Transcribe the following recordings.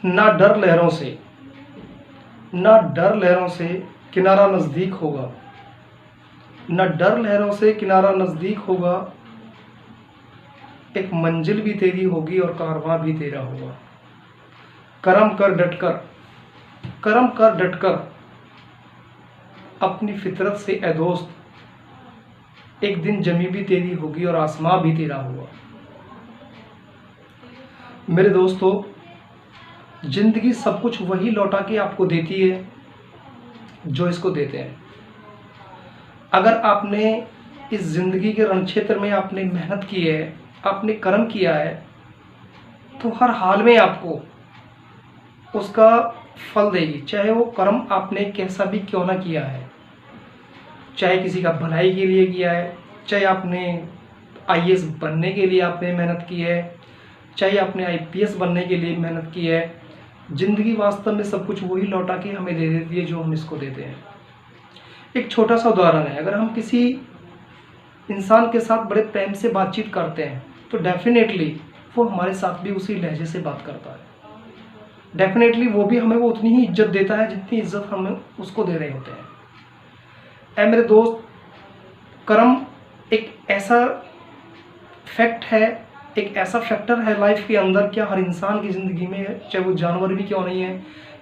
ना डर लहरों से, ना डर लहरों से किनारा नज़दीक होगा, न डर लहरों से किनारा नज़दीक होगा, एक मंजिल भी तेरी होगी और कारवां भी तेरा होगा। करम कर डटकर, करम कर डटकर अपनी फितरत से ए दोस्त, एक दिन जमी भी तेरी होगी और आसमां भी तेरा होगा। मेरे दोस्तों, जिंदगी सब कुछ वही लौटा के आपको देती है जो इसको देते हैं। अगर आपने इस जिंदगी के रण क्षेत्र में आपने मेहनत की है, आपने कर्म किया है, तो हर हाल में आपको उसका फल देगी, चाहे वो कर्म आपने कैसा भी क्यों ना किया है। चाहे किसी का भलाई के लिए किया है, चाहे आपने आईएएस बनने के लिए आपने मेहनत की है, चाहे आपने आईपीएस बनने के लिए मेहनत की है, जिंदगी वास्तव में सब कुछ वही लौटा के हमें दे देती है जो हम इसको देते हैं। एक छोटा सा उदाहरण है, अगर हम किसी इंसान के साथ बड़े प्रेम से बातचीत करते हैं तो डेफिनेटली वो हमारे साथ भी उसी लहजे से बात करता है। डेफिनेटली वो भी हमें वो उतनी ही इज्जत देता है जितनी इज्जत हम उसको दे रहे होते हैं। ऐ मेरे दोस्त, कर्म एक ऐसा फैक्ट है, एक ऐसा फैक्टर है लाइफ के अंदर, क्या हर इंसान की ज़िंदगी में, चाहे वो जानवर भी क्यों नहीं है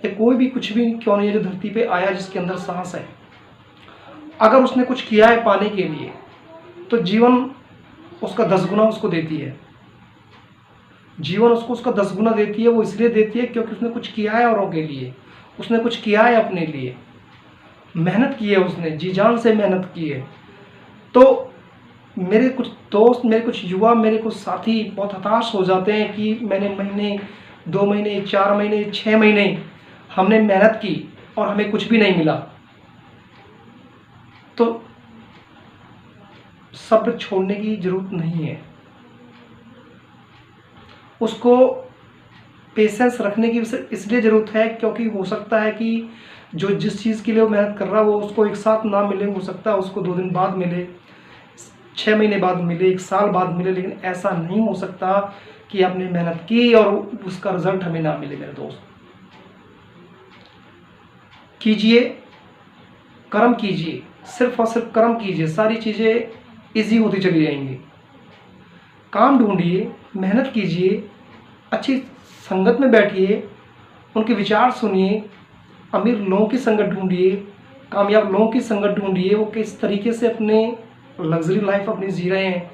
या कोई भी कुछ भी क्यों नहीं है जो धरती पे आया जिसके अंदर सांस है, अगर उसने कुछ किया है पाने के लिए तो जीवन उसका 10 गुना उसको देती है। जीवन उसको उसका 10 गुना देती है। वो इसलिए देती है क्योंकि उसने कुछ किया है औरों के लिए, उसने कुछ किया है अपने लिए, मेहनत की है, उसने जी जान से मेहनत की है। तो मेरे कुछ दोस्त, मेरे कुछ युवा, मेरे कुछ साथी बहुत हताश हो जाते हैं कि मैंने महीने, 2 महीने, 4 महीने, 6 महीने हमने मेहनत की और हमें कुछ भी नहीं मिला। तो सब्र छोड़ने की जरूरत नहीं है, उसको पेशेंस रखने की इसलिए ज़रूरत है क्योंकि हो सकता है कि जो जिस चीज़ के लिए वो मेहनत कर रहा है वो उसको एक साथ ना मिले, हो सकता है उसको 2 दिन बाद मिले, 6 महीने बाद मिले, 1 साल बाद मिले, लेकिन ऐसा नहीं हो सकता कि आपने मेहनत की और उसका रिजल्ट हमें ना मिले। मेरे दोस्त, कीजिए, कर्म कीजिए, सिर्फ और सिर्फ कर्म कीजिए, सारी चीज़ें ईजी होती चली जाएंगी। काम ढूंढिए, मेहनत कीजिए, अच्छी संगत में बैठिए, उनके विचार सुनिए, अमीर लोगों की संगत ढूंढिए, कामयाब लोगों की संगत ढूंढिए, वो किस तरीके से अपने लग्जरी लाइफ अपनी जी रहे हैं,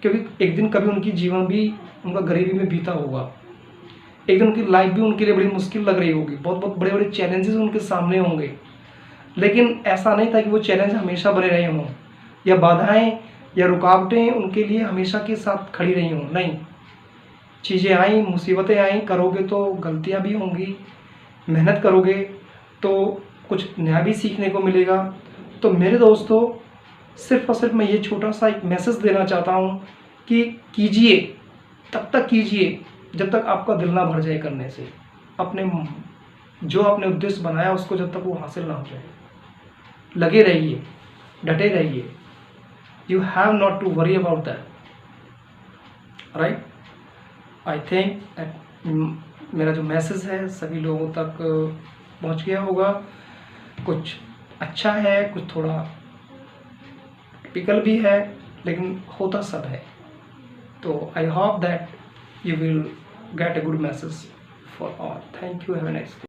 क्योंकि एक दिन कभी उनकी जीवन भी उनका गरीबी में बीता होगा, एक दिन उनकी लाइफ भी उनके लिए बड़ी मुश्किल लग रही होगी, बहुत बहुत बड़े बड़े चैलेंजेस उनके सामने होंगे, लेकिन ऐसा नहीं था कि वो चैलेंज हमेशा बने रहे हों या बाधाएं या रुकावटें उनके लिए हमेशा के साथ खड़ी रही हों। नहीं, चीज़ें आई, मुसीबतें आई, करोगे तो गलतियां भी होंगी, मेहनत करोगे तो कुछ नया भी सीखने को मिलेगा। तो मेरे दोस्तों, सिर्फ और सिर्फ मैं ये छोटा सा एक मैसेज देना चाहता हूँ कि कीजिए, तब तक कीजिए जब तक आपका दिल ना भर जाए करने से, अपने जो आपने उद्देश्य बनाया उसको जब तक वो हासिल ना हो जाए। लगे रहिए, डटे रहिए, you have not to worry about that, right. I think मेरा जो मैसेज है सभी लोगों तक पहुंच गया होगा। कुछ अच्छा है, कुछ थोड़ा टिपिकल भी है, लेकिन होता सब है। तो I hope that you will get a good message for all. Thank you, have a nice day.